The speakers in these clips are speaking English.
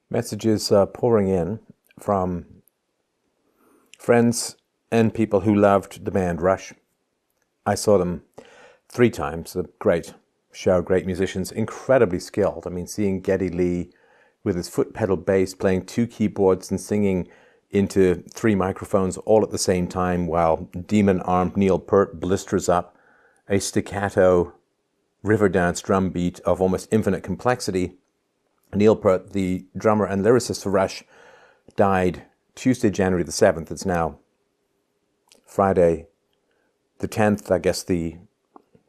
Messages pouring in from friends and people who loved the band Rush. I saw them 3 times. A great show, great musicians, incredibly skilled. I mean, seeing Geddy Lee with his foot pedal bass playing 2 keyboards and singing into 3 microphones all at the same time while demon-armed Neil Peart blisters up a staccato river dance drum beat of almost infinite complexity. Neil Peart, the drummer and lyricist for Rush, died Tuesday, January the 7th. It's now Friday the 10th. I guess the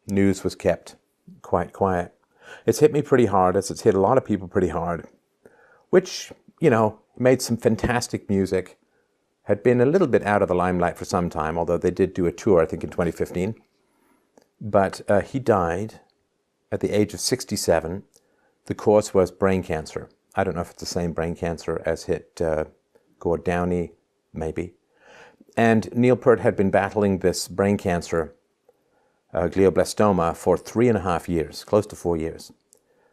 news was kept quite quiet. It's hit me pretty hard, as it's hit a lot of people pretty hard, which, made some fantastic music, had been a little bit out of the limelight for some time, although they did do a tour, I think, in 2015. But he died at the age of 67. The cause was brain cancer. I don't know if it's the same brain cancer as hit Gord Downey, maybe. And Neil Peart had been battling this brain cancer, glioblastoma, for 3.5 years, close to 4 years.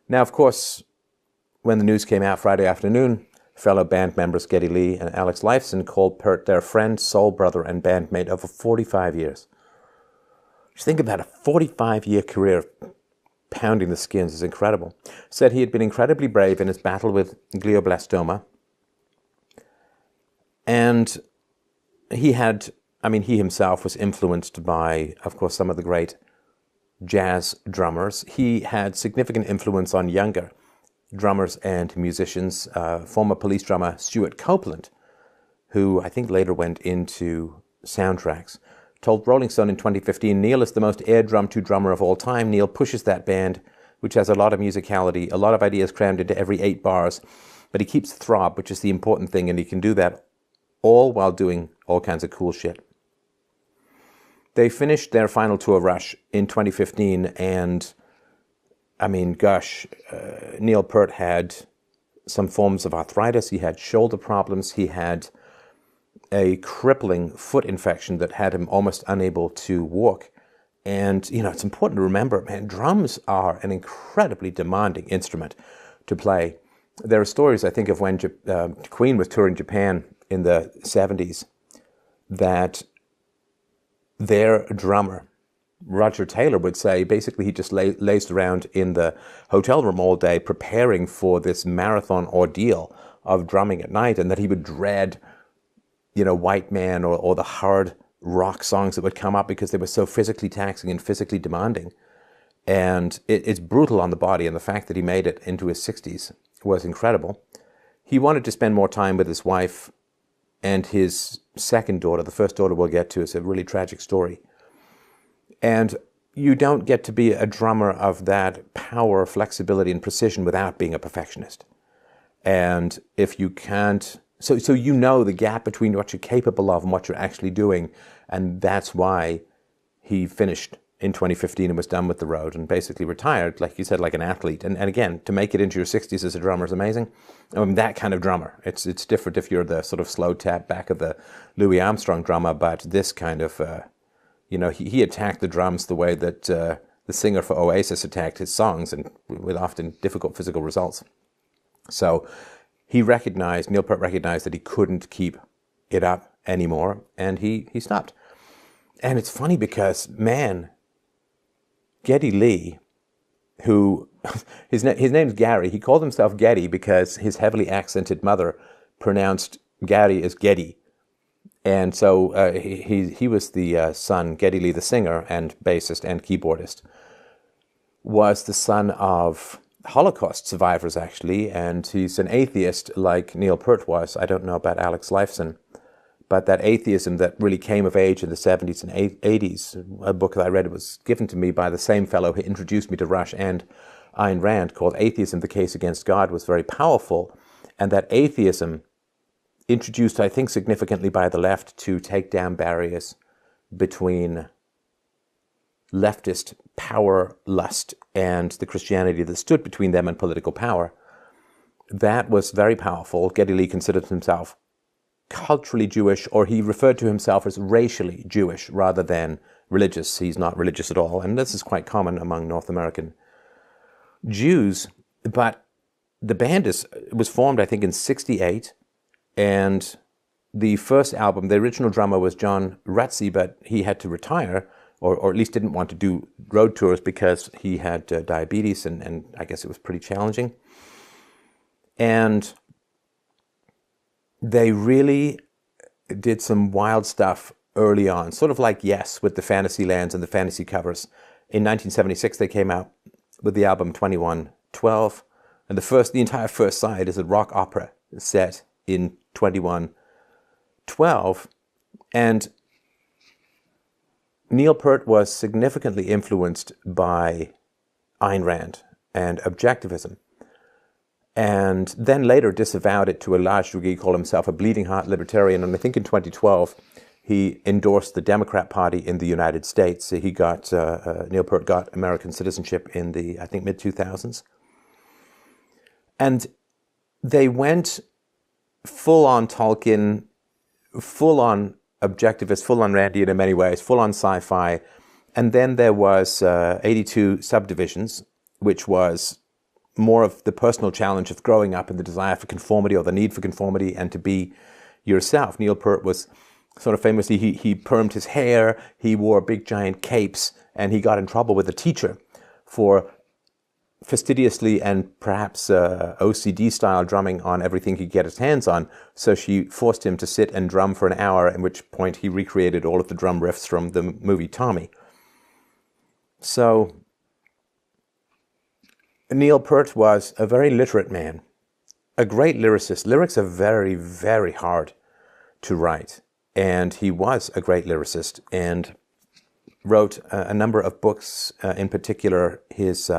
Now, of course, when the news came out Friday afternoon, fellow band members Geddy Lee and Alex Lifeson called Peart their friend, soul brother, and bandmate over 45 years. Just think about a 45-year career pounding the skins is incredible. Said he had been incredibly brave in his battle with glioblastoma. And he himself was influenced by, of course, some of the great jazz drummers. He had significant influence on younger drummers and musicians. Former Police drummer Stewart Copeland, who I think later went into soundtracks, told Rolling Stone in 2015, Neil is the most air-drummed drummer of all time. Neil pushes that band, which has a lot of musicality, a lot of ideas crammed into every 8 bars, but he keeps throb, which is the important thing, and he can do that all while doing all kinds of cool shit. They finished their final tour, Rush, in 2015, and Neil Peart had some forms of arthritis. He had shoulder problems. He had a crippling foot infection that had him almost unable to walk. And, it's important to remember, drums are an incredibly demanding instrument to play. There are stories, I think, of when Queen was touring Japan in the 70s, that their drummer, Roger Taylor, would say basically he just lazed around in the hotel room all day preparing for this marathon ordeal of drumming at night, and that he would dread, White Man or the hard rock songs that would come up because they were so physically taxing and physically demanding. And it's brutal on the body, and the fact that he made it into his 60s was incredible. He wanted to spend more time with his wife and his second daughter. The first daughter we'll get to is a really tragic story. And you don't get to be a drummer of that power, flexibility, and precision without being a perfectionist. And if you can't, so the gap between what you're capable of and what you're actually doing, and that's why he finished in 2015 and was done with the road and basically retired, like you said, like an athlete. And again, to make it into your 60s as a drummer is amazing. That kind of drummer. It's different if you're the sort of slow tap back of the Louis Armstrong drummer, but this kind of, he attacked the drums the way that the singer for Oasis attacked his songs, and with often difficult physical results. So Neil Peart recognized that he couldn't keep it up anymore, and he stopped. And it's funny because, Geddy Lee, who, his name's Gary, he called himself Geddy because his heavily accented mother pronounced Gary as Geddy. And so he was the son, Geddy Lee, the singer and bassist and keyboardist, was the son of Holocaust survivors, actually, and he's an atheist like Neil Peart was. I don't know about Alex Lifeson, but that atheism that really came of age in the 70s and 80s, a book that I read was given to me by the same fellow who introduced me to Rush and Ayn Rand, called Atheism, the Case Against God, was very powerful. And that atheism, introduced, I think, significantly by the left to take down barriers between leftist power lust and the Christianity that stood between them and political power, that was very powerful. Geddy Lee considered himself culturally Jewish, or he referred to himself as racially Jewish rather than religious. He's not religious at all, and this is quite common among North American Jews. But the band was formed, I think, in '68, and the first album, the original drummer was John Rutsey, but he had to retire, or at least didn't want to do road tours because he had diabetes, and I guess it was pretty challenging. And they really did some wild stuff early on, sort of like Yes with the fantasy lands and the fantasy covers. In 1976, they came out with the album 2112, and the entire first side is a rock opera set in 2112, and Neil Peart was significantly influenced by Ayn Rand and objectivism, and then later disavowed it to a large degree, called himself a bleeding heart libertarian, and I think in 2012 he endorsed the Democrat Party in the United States. He got, Neil Peart got American citizenship in the, I think, mid-2000s. And they went full-on Tolkien, full-on objectivist, full-on Randian in many ways, full-on sci-fi. And then there was 82 Subdivisions, which was more of the personal challenge of growing up and the desire for conformity, or the need for conformity, and to be yourself. Neil Peart was sort of famously, he permed his hair, he wore big giant capes, and he got in trouble with a teacher for fastidiously and perhaps OCD-style drumming on everything he could get his hands on. So she forced him to sit and drum for an hour, at which point he recreated all of the drum riffs from the movie Tommy. So Neil Peart was a very literate man, a great lyricist. Lyrics are very, very hard to write, and he was a great lyricist and wrote a number of books, in particular his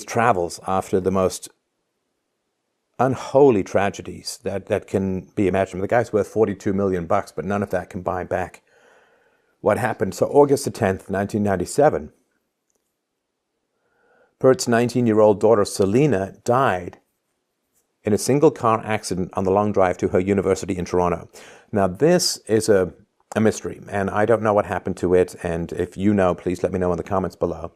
travels after the most unholy tragedies that can be imagined. The guy's worth $42 million, but none of that can buy back what happened. So August the 10th, 1997, Peart's 19-year-old daughter Selena died in a single car accident on the long drive to her university in Toronto. Now this is a mystery, and I don't know what happened to it, and if you know, please let me know in the comments below.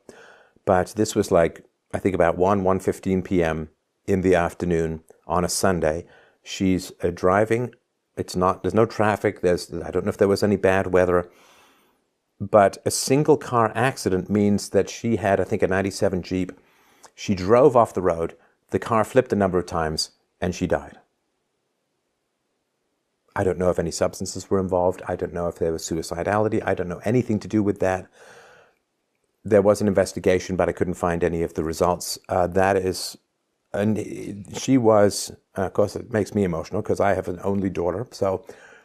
But this was like, I think about 1:15 p.m. in the afternoon on a Sunday. She's driving. There's no traffic. I don't know if there was any bad weather, but a single car accident means that she had, I think, a 97 Jeep. She drove off the road. The car flipped a number of times and she died. I don't know if any substances were involved. I don't know if there was suicidality. I don't know anything to do with that. There was an investigation, but I couldn't find any of the results. And she was, of course, it makes me emotional because I have an only daughter. So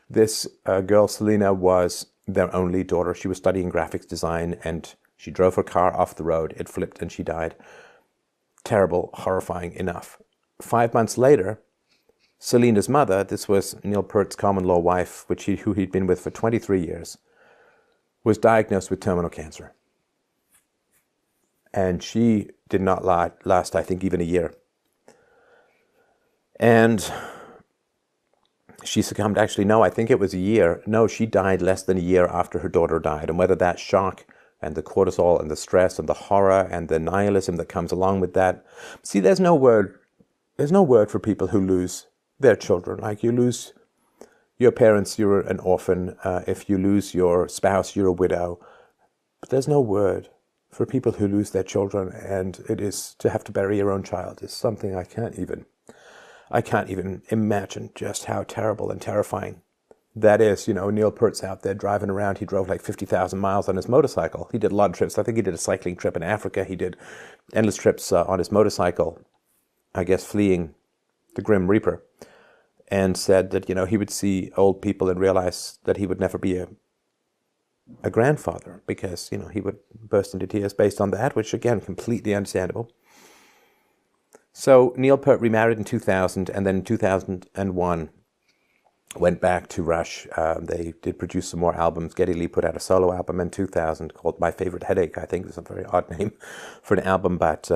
this girl, Selena, was their only daughter. She was studying graphics design, and she drove her car off the road. It flipped and she died. Terrible, horrifying enough. 5 months later, Selena's mother, this was Neil Peart's common law wife, who he'd been with for 23 years, was diagnosed with terminal cancer. And she did not last, I think, even a year. And she succumbed, actually, no, I think it was a year. No, she died less than a year after her daughter died. And whether that shock and the cortisol and the stress and the horror and the nihilism that comes along with that. See, there's no word for people who lose their children. Like, you lose your parents, you're an orphan. If you lose your spouse, you're a widow. But there's no word for people who lose their children, and it is to have to bury your own child is something I can't even imagine just how terrible and terrifying that is. You know, Neil Peart's out there driving around. He drove like 50,000 miles on his motorcycle. He did a lot of trips. I think he did a cycling trip in Africa. He did endless trips on his motorcycle, I guess fleeing the Grim Reaper, and said that, you know, he would see old people and realize that he would never be a grandfather because, you know, he would burst into tears based on that, which, again, completely understandable. So Neil Peart remarried in 2000, and then in 2001 went back to Rush. They did produce some more albums. Geddy Lee put out a solo album in 2000 called My Favorite Headache, I think. It's a very odd name for an album, but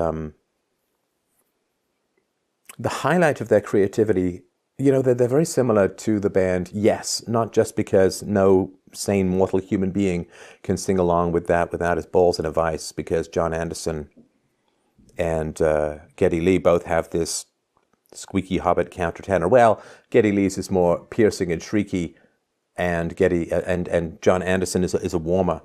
the highlight of their creativity, you know, they're very similar to the band Yes, not just because no sane mortal human being can sing along with that without his balls in a vice, because John Anderson and Geddy Lee both have this squeaky hobbit countertenor. Well, Geddy Lee's is more piercing and shrieky, and John Anderson is a warmer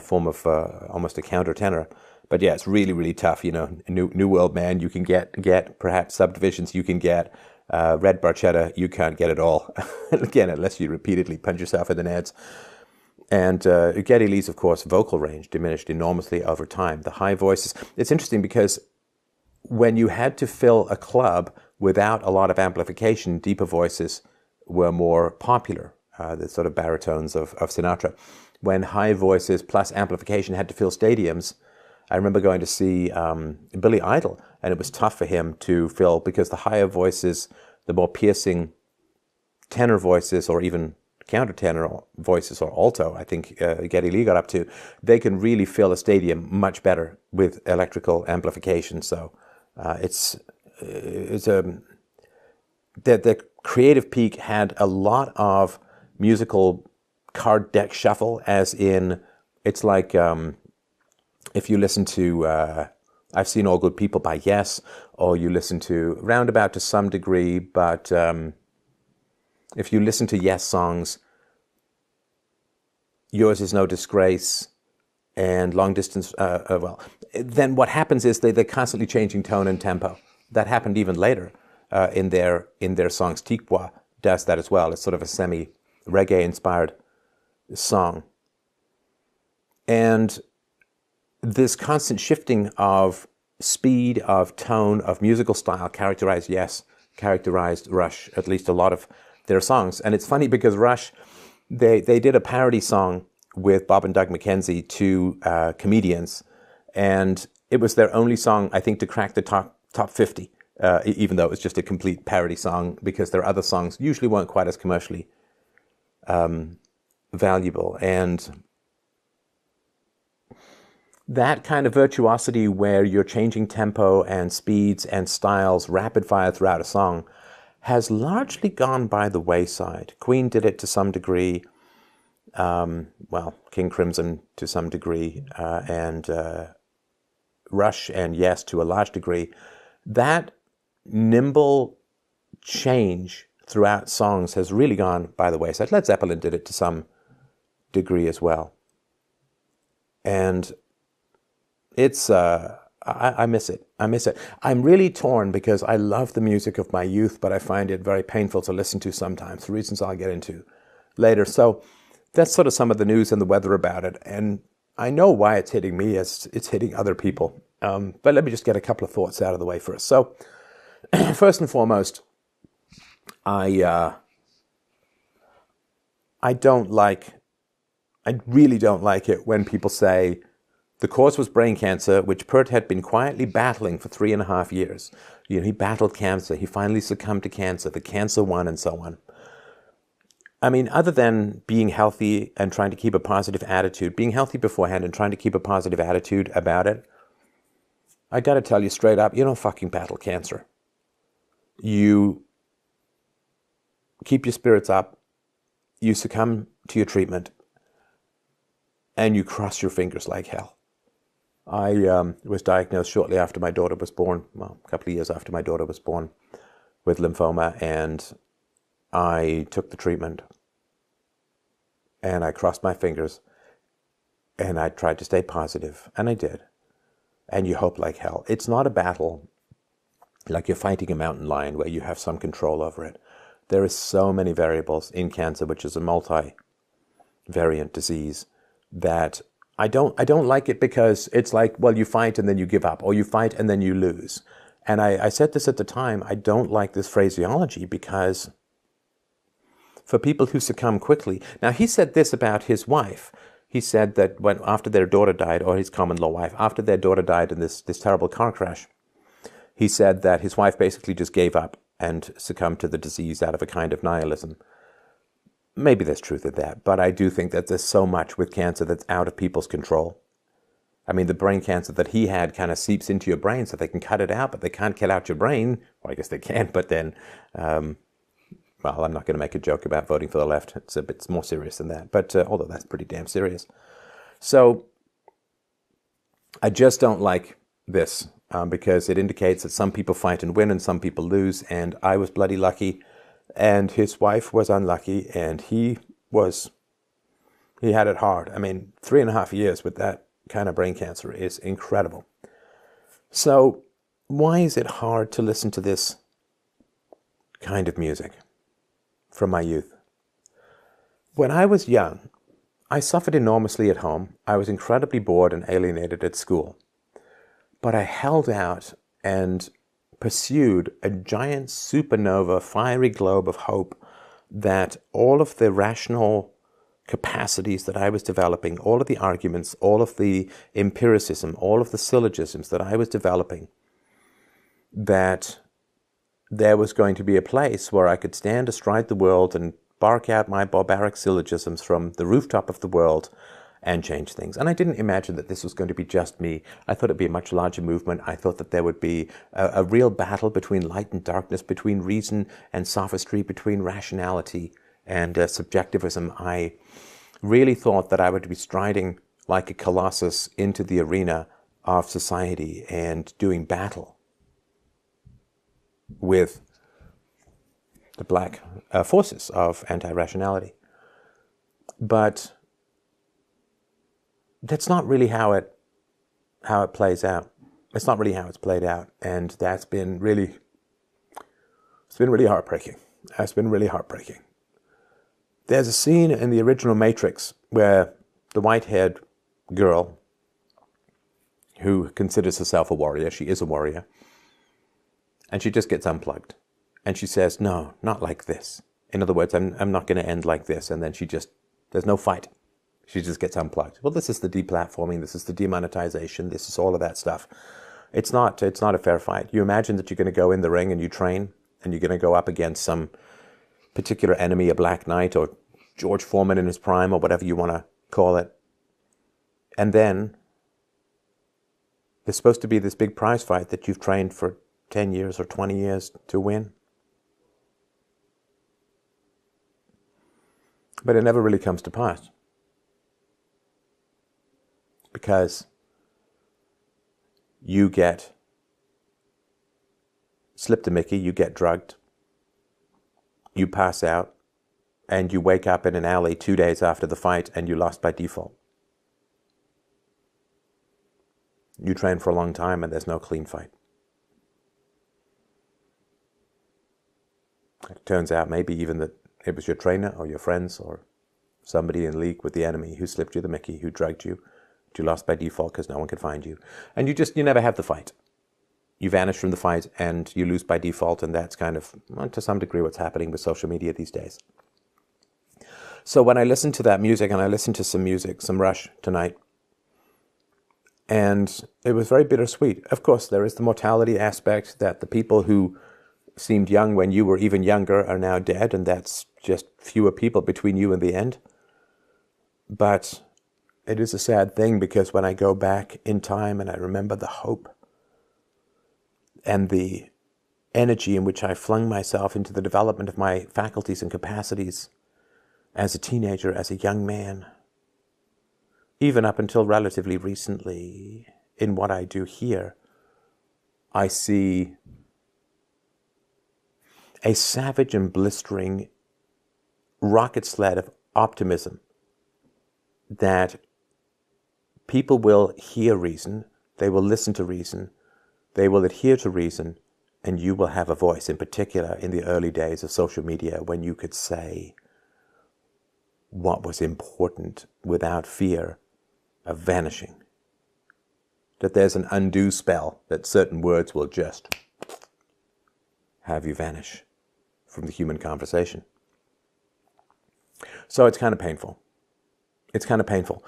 form of almost a countertenor. But yeah, it's really, really tough. You know, New World Man, you can get perhaps subdivisions, you can get red barchetta, you can't get it all. Again, unless you repeatedly punch yourself in the nads. And Geddy Lee's, of course, vocal range diminished enormously over time. The high voices. It's interesting because when you had to fill a club without a lot of amplification, deeper voices were more popular, the sort of baritones of Sinatra. When high voices plus amplification had to fill stadiums, I remember going to see Billy Idol, and it was tough for him to fill because the higher voices, the more piercing tenor voices, or even countertenor voices, or alto, I think Geddy Lee got up to, they can really fill a stadium much better with electrical amplification. So the creative peak had a lot of musical card deck shuffle, as in, it's like if you listen to I've Seen All Good People by Yes, or you listen to Roundabout to some degree, but if you listen to Yes songs, Yours Is No Disgrace, and Long Distance, then what happens is they're constantly changing tone and tempo. That happened even later in their songs. Tikwa does that as well. It's sort of a semi-reggae-inspired song. And this constant shifting of speed, of tone, of musical style characterized Rush, at least a lot of their songs. And it's funny because Rush, they did a parody song with Bob and Doug McKenzie, two comedians, and it was their only song, I think, to crack the top 50, even though it was just a complete parody song, because their other songs usually weren't quite as commercially valuable. And that kind of virtuosity where you're changing tempo and speeds and styles rapid fire throughout a song has largely gone by the wayside. Queen did it to some degree, King Crimson to some degree, and Rush and Yes to a large degree. That nimble change throughout songs has really gone by the wayside. Led Zeppelin did it to some degree as well. And it's, I miss it. I miss it. I'm really torn because I love the music of my youth, but I find it very painful to listen to sometimes, for reasons I'll get into later. So that's sort of some of the news and the weather about it. And I know why it's hitting me as it's hitting other people. But let me just get a couple of thoughts out of the way first. So first and foremost, I really don't like it when people say the cause was brain cancer, which Peart had been quietly battling for 3.5 years. You know, he battled cancer. He finally succumbed to cancer. The cancer won, and so on. I mean, other than being healthy and trying to keep a positive attitude, being healthy beforehand and trying to keep a positive attitude about it, I got to tell you straight up, you don't fucking battle cancer. You keep your spirits up, you succumb to your treatment, and you cross your fingers like hell. I was diagnosed shortly after my daughter was born, well, a couple of years after my daughter was born, with lymphoma, and I took the treatment, and I crossed my fingers, and I tried to stay positive, and I did. And you hope like hell. It's not a battle like you're fighting a mountain lion where you have some control over it. There is so many variables in cancer, which is a multi-variant disease, that I don't like it, because it's like, well, you fight and then you give up, or you fight and then you lose. And I said this at the time, I don't like this phraseology, because for people who succumb quickly. Now, he said this about his wife. He said that when after their daughter died, or his common-law wife, after their daughter died in this terrible car crash, he said that his wife basically just gave up and succumbed to the disease out of a kind of nihilism. Maybe there's truth in that, but I do think that there's so much with cancer that's out of people's control. I mean, the brain cancer that he had kind of seeps into your brain, so they can cut it out, but they can't cut out your brain. Well, I guess they can, but then, well, I'm not going to make a joke about voting for the left. It's a bit more serious than that, but although that's pretty damn serious. So I just don't like this. because it indicates that some people fight and win and some people lose, and I was bloody lucky, and his wife was unlucky, and he had it hard. I mean, 3.5 years with that kind of brain cancer is incredible. So why is it hard to listen to this kind of music from my youth? When I was young, I suffered enormously at home. I was incredibly bored and alienated at school. But I held out and pursued a giant supernova, fiery globe of hope that all of the rational capacities that I was developing, all of the arguments, all of the empiricism, all of the syllogisms that I was developing, that there was going to be a place where I could stand astride the world and bark out my barbaric syllogisms from the rooftop of the world and change things. And I didn't imagine that this was going to be just me. I thought it'd be a much larger movement. I thought that there would be a real battle between light and darkness, between reason and sophistry, between rationality and subjectivism. I really thought that I would be striding like a colossus into the arena of society and doing battle with the black forces of anti-rationality. But that's not really how it plays out. It's not really how it's played out, and it's been really heartbreaking. It's been really heartbreaking. There's a scene in the original Matrix where the white-haired girl, who considers herself a warrior, she is a warrior, and she just gets unplugged. And she says, no, not like this. In other words, I'm not going to end like this. And then there's no fight. She just gets unplugged. Well, this is the deplatforming. This is the demonetization. This is all of that stuff. It's not a fair fight. You imagine that you're going to go in the ring and you train, and you're going to go up against some particular enemy, a Black Knight or George Foreman in his prime or whatever you want to call it. And then there's supposed to be this big prize fight that you've trained for 10 years or 20 years to win. But it never really comes to pass. Because you get slipped a Mickey, you get drugged, you pass out, and you wake up in an alley 2 days after the fight and you lost by default. You train for a long time and there's no clean fight. It turns out maybe even that it was your trainer or your friends or somebody in league with the enemy who slipped you the Mickey, who drugged you. You lost by default because no one could find you. And you never have the fight. You vanish from the fight and you lose by default, and that's kind of, well, to some degree, what's happening with social media these days. So when I listened to that music, and I listened to some music, some Rush tonight, and it was very bittersweet. Of course, there is the mortality aspect, that the people who seemed young when you were even younger are now dead, and that's just fewer people between you and the end. But it is a sad thing, because when I go back in time and I remember the hope and the energy in which I flung myself into the development of my faculties and capacities as a teenager, as a young man, even up until relatively recently in what I do here, I see a savage and blistering rocket sled of optimism that people will hear reason, they will listen to reason, they will adhere to reason, and you will have a voice, in particular in the early days of social media, when you could say what was important without fear of vanishing. That there's an undo spell, that certain words will just have you vanish from the human conversation. So it's kind of painful. It's kind of painful.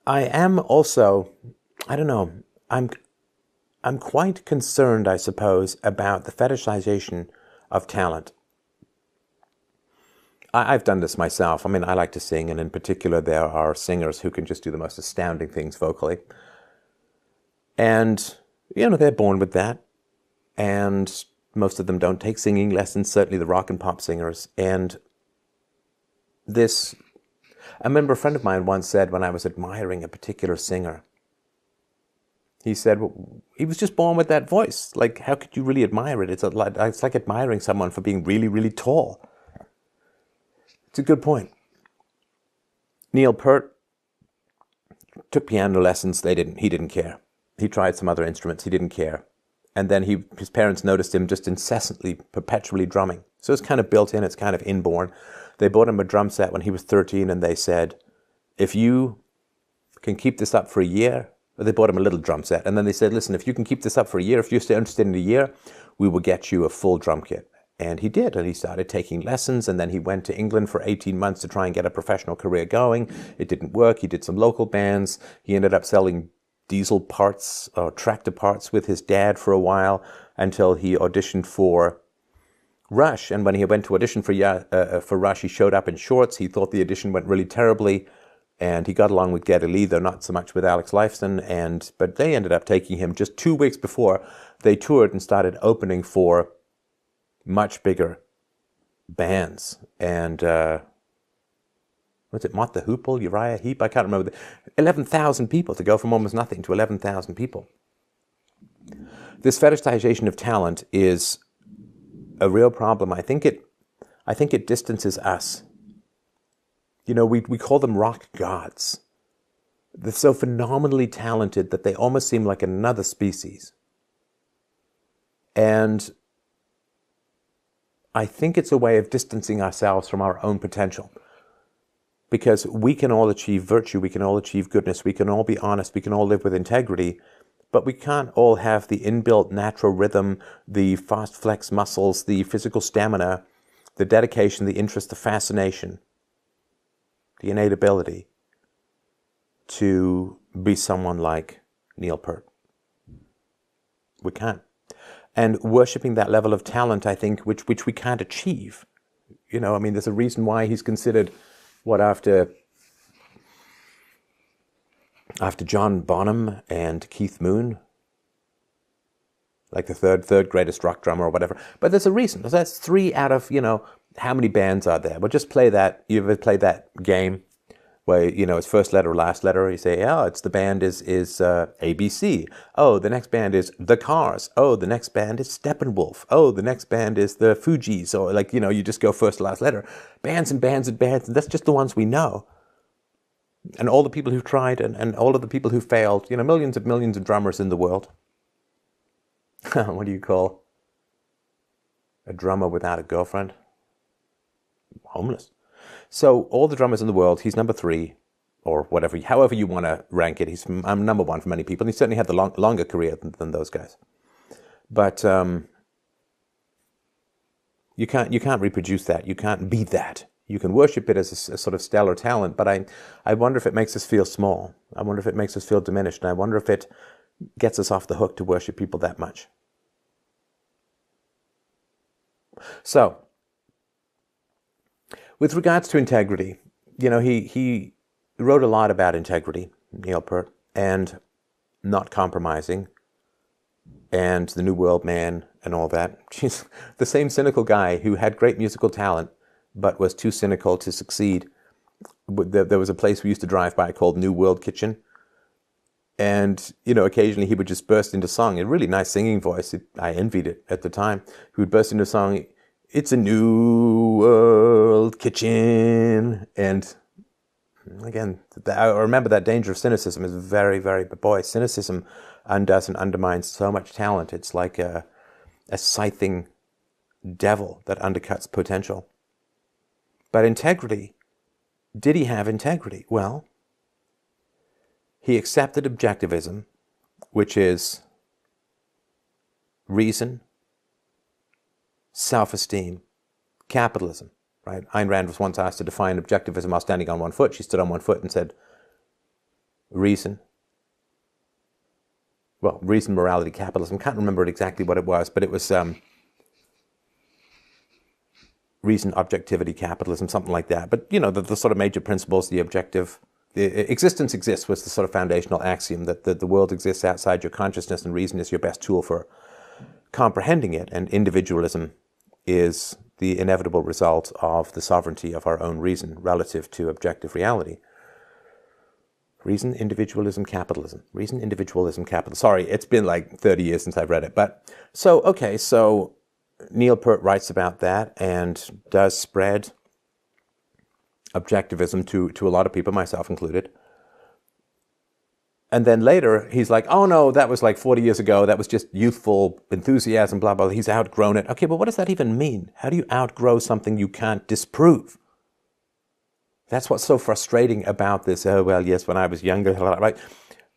I am also, I don't know, I'm quite concerned, I suppose, about the fetishization of talent. I've done this myself. I mean, I like to sing, and in particular, there are singers who can just do the most astounding things vocally. And, they're born with that. And most of them don't take singing lessons, certainly the rock and pop singers. And I remember a friend of mine once said, when I was admiring a particular singer, He said, well, he was just born with that voice. Like, how could you really admire it? It's like admiring someone for being really, really tall. It's a good point. Neil Peart took piano lessons. He didn't care. He tried some other instruments. He didn't care. And then his parents noticed him just incessantly, perpetually drumming. So it's kind of built in. It's kind of inborn. They bought him a drum set when he was 13, and they said, if you can keep this up for a year, they bought him a little drum set. And then they said, listen, if you can keep this up for a year, if you're still interested in a year, we will get you a full drum kit. And he did, and he started taking lessons, and then he went to England for 18 months to try and get a professional career going. It didn't work. He did some local bands. He ended up selling diesel parts or tractor parts with his dad for a while until he auditioned for Rush. And when he went to audition for Rush, he showed up in shorts. He thought the audition went really terribly, and he got along with Geddy Lee, though not so much with Alex Lifeson. But they ended up taking him just 2 weeks before they toured and started opening for much bigger bands. And was it Mott the Hoople, Uriah Heep? I can't remember. 11,000 people, to go from almost nothing to 11,000 people. This fetishization of talent is a real problem. I think it distances us. You know, we call them rock gods. They're so phenomenally talented that they almost seem like another species. And I think it's a way of distancing ourselves from our own potential. Because we can all achieve virtue, we can all achieve goodness, we can all be honest, we can all live with integrity, but we can't all have the inbuilt natural rhythm, the fast flex muscles, the physical stamina, the dedication, the interest, the fascination, the innate ability to be someone like Neil Peart. We can't. And worshipping that level of talent, I think, which we can't achieve. You know, I mean, there's a reason why he's considered, after John Bonham and Keith Moon, like the third greatest rock drummer or whatever. But there's a reason. That's 3 out of, how many bands are there? Well, just play that. You ever played that game where, it's first letter or last letter? You say, it's the band is ABC. Oh, the next band is The Cars. Oh, the next band is Steppenwolf. Oh, the next band is the Fugees. Or you just go first to last letter. Bands and bands and bands. And that's just the ones we know. And all the people who tried and all of the people who failed, millions of drummers in the world. What do you call a drummer without a girlfriend? Homeless. So all the drummers in the world, he's number 3, or whatever, however you want to rank it. I'm number 1 for many people. And he certainly had the longer career than those guys. But you can't reproduce that. You can't be that. You can worship it as a sort of stellar talent, but I wonder if it makes us feel small. I wonder if it makes us feel diminished. And I wonder if it gets us off the hook to worship people that much. So, with regards to integrity, he wrote a lot about integrity, Neil Peart, and not compromising, and the New World Man, and all that. He's the same cynical guy who had great musical talent, but was too cynical to succeed. There was a place we used to drive by called New World Kitchen, and occasionally he would just burst into song. A really nice singing voice. I envied it at the time. He would burst into song. It's a new world kitchen. And again, I remember that danger of cynicism is very, very, but boy, cynicism undoes and undermines so much talent. It's like a scything devil that undercuts potential. But integrity, did he have integrity? Well, he accepted objectivism, which is reason, self-esteem, capitalism, right? Ayn Rand was once asked to define objectivism while standing on one foot. She stood on one foot and said, reason, morality, capitalism. Can't remember exactly what it was, but it was reason, objectivity, capitalism, something like that. But, the sort of major principles, the existence exists was the sort of foundational axiom that the world exists outside your consciousness and reason is your best tool for comprehending it, and individualism is the inevitable result of the sovereignty of our own reason relative to objective reality. Reason, Individualism, Capitalism. Reason, Individualism, Capitalism. Sorry, it's been like 30 years since I've read it. But so Neil Peart writes about that and does spread objectivism to a lot of people, myself included. And then later, he's like, oh no, that was like 40 years ago. That was just youthful enthusiasm, blah, blah. He's outgrown it. Okay, but what does that even mean? How do you outgrow something you can't disprove? That's what's so frustrating about this. Oh, well, yes, when I was younger, right?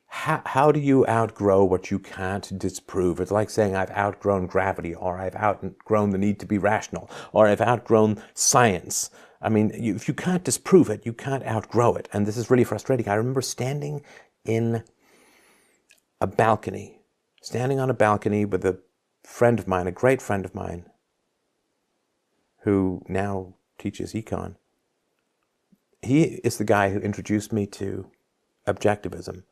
How do you outgrow what you can't disprove? It's like saying I've outgrown gravity, or I've outgrown the need to be rational, or I've outgrown science. I mean, if you can't disprove it, you can't outgrow it. And this is really frustrating. I remember standing on a balcony with a friend of mine, a great friend of mine, who now teaches econ. He is the guy who introduced me to objectivism.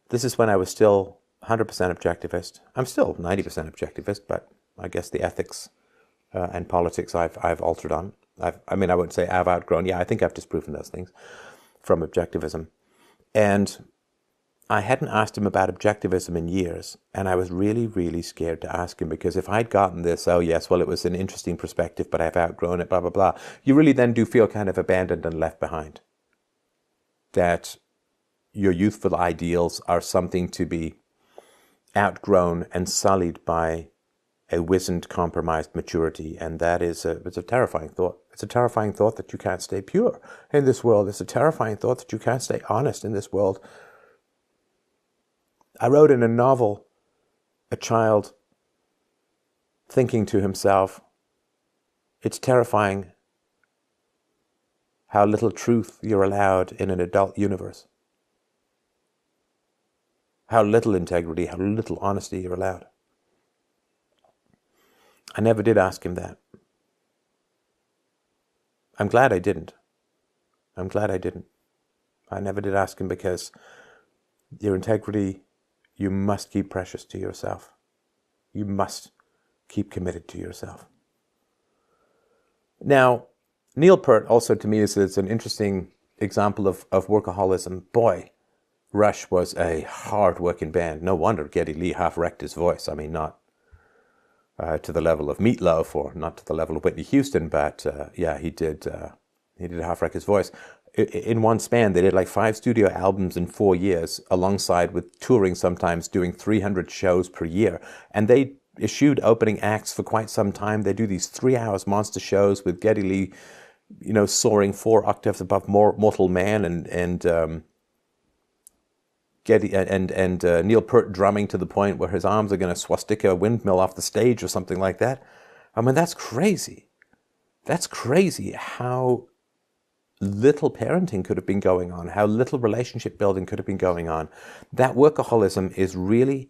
This is when I was still 100% objectivist. I'm still 90% objectivist, but I guess the ethics and politics I've altered on. I wouldn't say I've outgrown. Yeah, I think I've disproven those things from objectivism. And I hadn't asked him about objectivism in years, and I was really, really scared to ask him, because if I'd gotten this, oh yes, well, it was an interesting perspective, but I've outgrown it, blah, blah, blah, you really then do feel kind of abandoned and left behind. That your youthful ideals are something to be outgrown and sullied by a wizened, compromised maturity, and that is it's a terrifying thought. It's a terrifying thought that you can't stay pure in this world. It's a terrifying thought that you can't stay honest in this world. I wrote in a novel a child thinking to himself, it's terrifying how little truth you're allowed in an adult universe. How little integrity, how little honesty you're allowed. I never did ask him that. I'm glad I didn't. I never did ask him, because your integrity, you must keep precious to yourself. You must keep committed to yourself. Now, Neil Peart also to me is an interesting example of workaholism. Boy, Rush was a hard-working band. No wonder Geddy Lee half-wrecked his voice. I mean, not to the level of Meatloaf, or not to the level of Whitney Houston, but yeah, he did half-wreck his voice. In one span, they did like 5 studio albums in 4 years, alongside with touring, sometimes doing 300 shows per year. And they eschewed opening acts for quite some time. They do these 3-hour monster shows with Geddy Lee, soaring 4 octaves above mortal man, and Neil Peart drumming to the point where his arms are going to swastika a windmill off the stage or something like that. I mean, that's crazy. That's crazy how little parenting could have been going on, how little relationship building could have been going on. That workaholism is really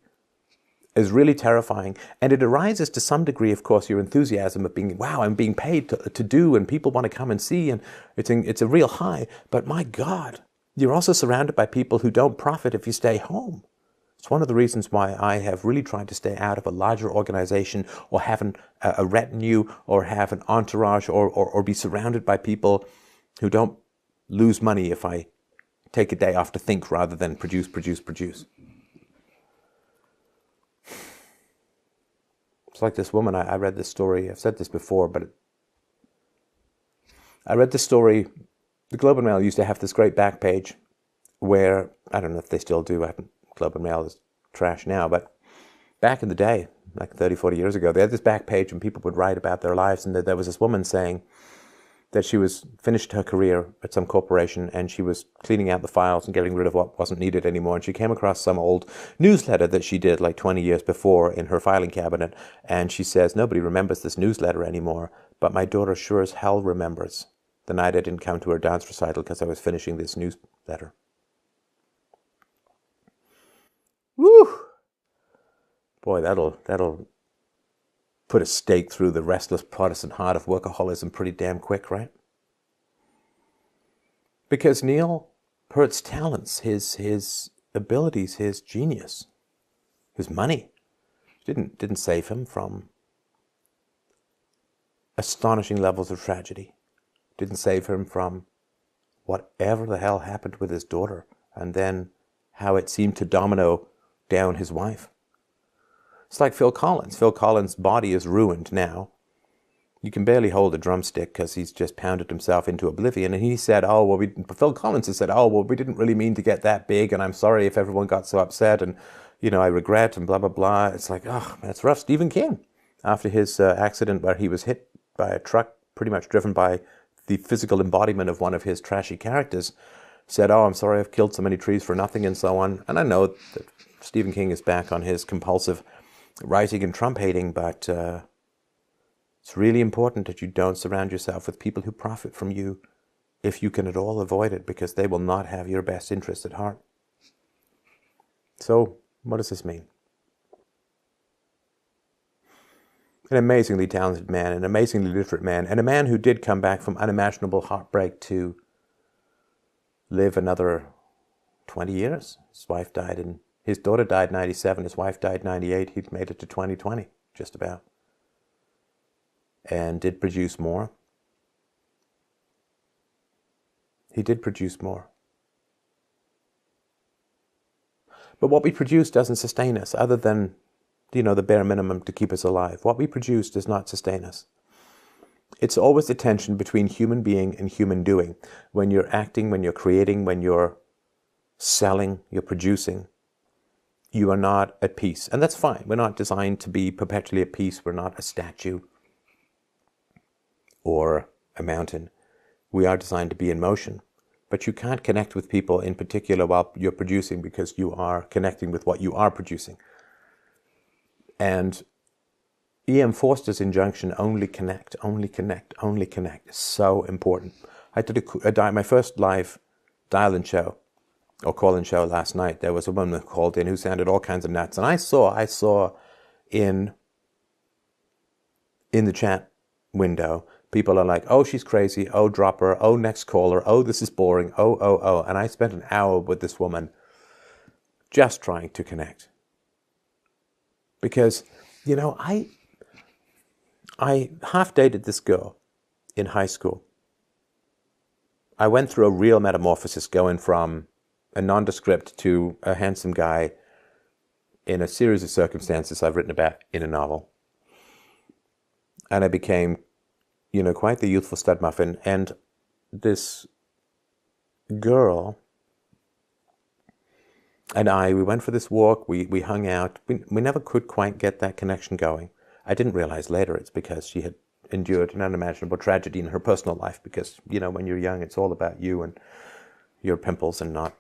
terrifying. And it arises to some degree, of course, your enthusiasm of being, wow, I'm being paid to do, and people want to come and see, and it's a real high. But my God, you're also surrounded by people who don't profit if you stay home. It's one of the reasons why I have really tried to stay out of a larger organization, or have a retinue, or have an entourage, or be surrounded by people who don't lose money if I take a day off to think rather than produce. It's like this woman, I read this story, I've said this before, but I read this story. The Globe and Mail used to have this great back page where, I don't know if they still do, Globe and Mail is trash now, but back in the day, like 30, 40 years ago, they had this back page and people would write about their lives, and there was this woman saying that she was finished her career at some corporation, and she was cleaning out the files and getting rid of what wasn't needed anymore. And she came across some old newsletter that she did like 20 years before in her filing cabinet. And she says, nobody remembers this newsletter anymore, but my daughter sure as hell remembers the night I didn't come to her dance recital because I was finishing this newsletter. Woo! Boy, that'll put a stake through the restless Protestant heart of workaholism pretty damn quick, right? Because Neil Peart's talents, his abilities, his genius, his money, didn't save him from astonishing levels of tragedy. Didn't save him from whatever the hell happened with his daughter and then how it seemed to domino down his wife. It's like Phil Collins. Phil Collins' body is ruined now. You can barely hold a drumstick because he's just pounded himself into oblivion. And he said, Phil Collins has said, we didn't really mean to get that big, and I'm sorry if everyone got so upset, and, I regret, and blah, blah, blah. It's like, that's rough. Stephen King, after his accident where he was hit by a truck, pretty much driven by the physical embodiment of one of his trashy characters, said, I'm sorry I've killed so many trees for nothing, and so on. And I know that Stephen King is back on his compulsive writing and Trump hating, but it's really important that you don't surround yourself with people who profit from you if you can at all avoid it, because they will not have your best interest at heart. So, what does this mean? An amazingly talented man, an amazingly literate man, and a man who did come back from unimaginable heartbreak to live another 20 years. His daughter died in 97, his wife died in 98, he'd made it to 2020, just about. And did produce more. He did produce more. But what we produce doesn't sustain us, other than, the bare minimum to keep us alive. What we produce does not sustain us. It's always the tension between human being and human doing. When you're acting, when you're creating, when you're selling, you're producing, you are not at peace. And that's fine. We're not designed to be perpetually at peace. We're not a statue or a mountain. We are designed to be in motion. But you can't connect with people in particular while you're producing, because you are connecting with what you are producing. And E.M. Forster's injunction, only connect, only connect, only connect, is so important. I did my first live dial-in show, or call-in show last night. There was a woman who called in who sounded all kinds of nuts. And I saw in the chat window, people are like, she's crazy, drop her, next caller, this is boring, And I spent an hour with this woman just trying to connect. Because, I half-dated this girl in high school. I went through a real metamorphosis, going from a nondescript to a handsome guy in a series of circumstances I've written about in a novel. And I became, quite the youthful stud muffin. And this girl and we went for this walk, we hung out. We never could quite get that connection going. I didn't realize later it's because she had endured an unimaginable tragedy in her personal life, because, when you're young, it's all about you and your pimples and not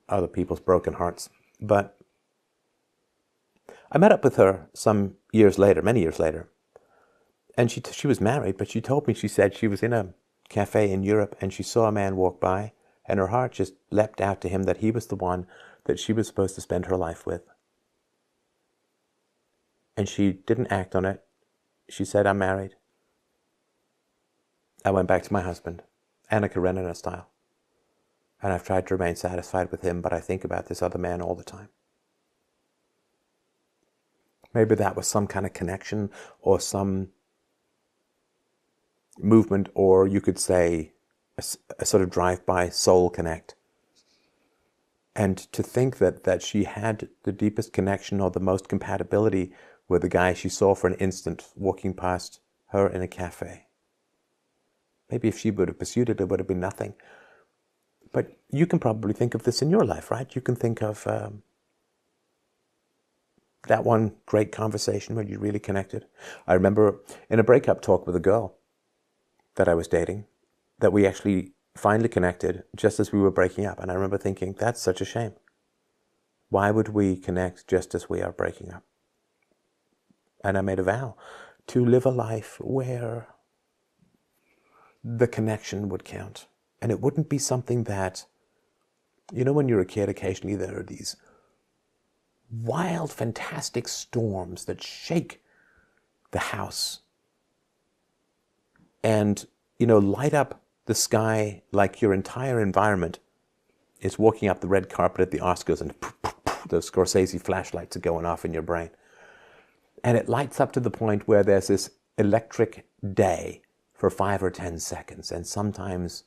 other people's broken hearts. But I met up with her some years later, many years later, and she was married, but she told me, she said she was in a cafe in Europe and she saw a man walk by, and her heart just leapt out to him that he was the one that she was supposed to spend her life with. And she didn't act on it. She said, I'm married. I went back to my husband, Anna Karenina style. And I've tried to remain satisfied with him, but I think about this other man all the time. Maybe that was some kind of connection or some movement, or you could say a sort of drive-by soul connect. And to think that she had the deepest connection or the most compatibility with the guy she saw for an instant walking past her in a cafe. Maybe if she would have pursued it, it would have been nothing. But you can probably think of this in your life, right? You can think of that one great conversation where you really connected. I remember in a breakup talk with a girl that I was dating, that we actually finally connected just as we were breaking up. And I remember thinking, that's such a shame. Why would we connect just as we are breaking up? And I made a vow to live a life where the connection would count. And it wouldn't be something that, when you're a kid, occasionally there are these wild, fantastic storms that shake the house and, light up the sky like your entire environment is walking up the red carpet at the Oscars, and those Scorsese flashlights are going off in your brain. And it lights up to the point where there's this electric day for 5 or 10 seconds, and sometimes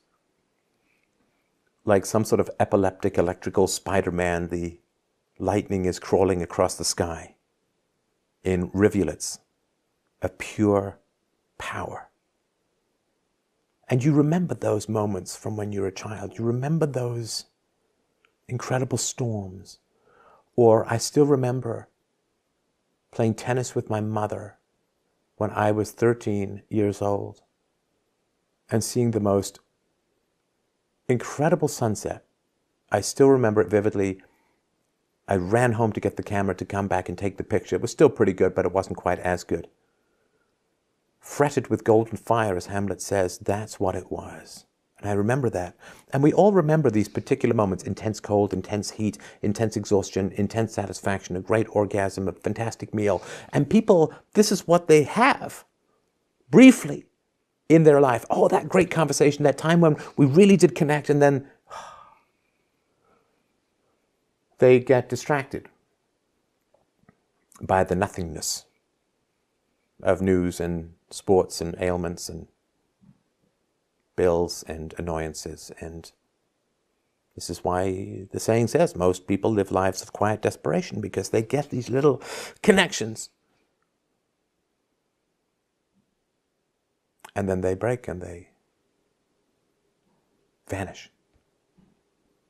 like some sort of epileptic electrical Spider-Man, the lightning is crawling across the sky in rivulets of pure power. And you remember those moments from when you were a child. You remember those incredible storms. Or I still remember playing tennis with my mother when I was 13 years old and seeing the most incredible sunset. I still remember it vividly. I ran home to get the camera to come back and take the picture. It was still pretty good, but it wasn't quite as good. Fretted with golden fire, as Hamlet says, that's what it was. And I remember that. And we all remember these particular moments: intense cold, intense heat, intense exhaustion, intense satisfaction, a great orgasm, a fantastic meal. And people, this is what they have briefly in their life. Oh, that great conversation, that time when we really did connect, and then they get distracted by the nothingness of news and sports and ailments and bills and annoyances. And this is why the saying says most people live lives of quiet desperation, because they get these little connections and then they break and they vanish.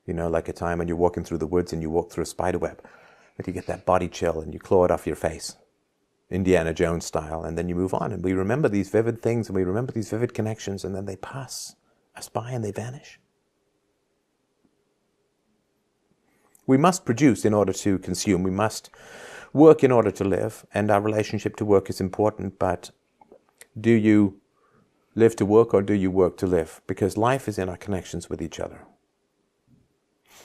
You know, like a time when you're walking through the woods and you walk through a spider web and you get that body chill and you claw it off your face, Indiana Jones style, and then you move on. And we remember these vivid things and we remember these vivid connections, and then they pass us by and they vanish. We must produce in order to consume. We must work in order to live, and our relationship to work is important, but do you live to work or do you work to live? Because life is in our connections with each other.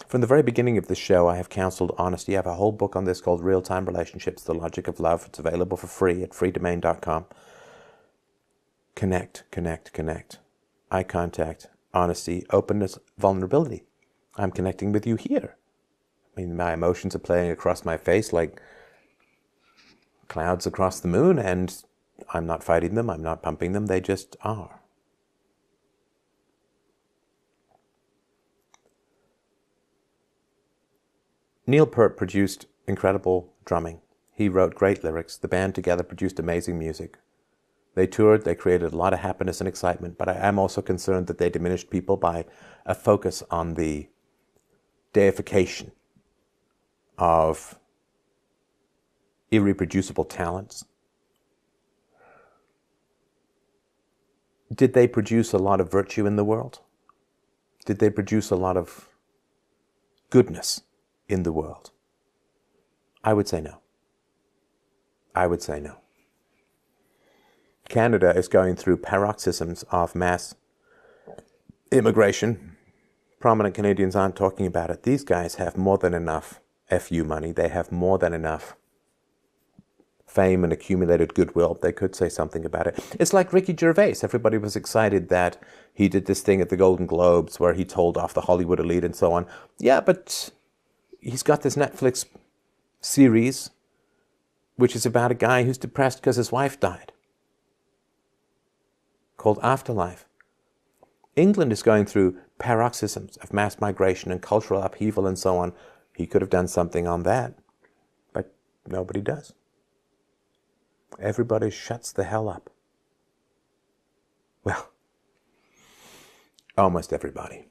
From the very beginning of this show, I have counseled honesty. I have a whole book on this called Real-Time Relationships, The Logic of Love. It's available for free at freedomain.com. Connect, connect, connect. Eye contact, honesty, openness, vulnerability. I'm connecting with you here. I mean, my emotions are playing across my face like clouds across the moon, and I'm not fighting them, I'm not pumping them, they just are. Neil Peart produced incredible drumming. He wrote great lyrics. The band together produced amazing music. They toured, they created a lot of happiness and excitement, but I am also concerned that they diminished people by a focus on the deification of irreproducible talents. Did they produce a lot of virtue in the world? Did they produce a lot of goodness in the world? I would say no. I would say no. Canada is going through paroxysms of mass immigration. Prominent Canadians aren't talking about it. These guys have more than enough FU money. They have more than enough fame and accumulated goodwill. They could say something about it. It's like Ricky Gervais. Everybody was excited that he did this thing at the Golden Globes where he told off the Hollywood elite and so on. Yeah, but he's got this Netflix series which is about a guy who's depressed because his wife died, called Afterlife. England is going through paroxysms of mass migration and cultural upheaval and so on. He could have done something on that, but nobody does. Everybody shuts the hell up. Well, almost everybody.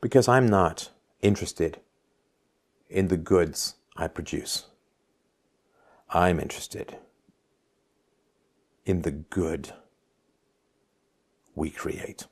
Because I'm not interested in the goods I produce. I'm interested in the good we create.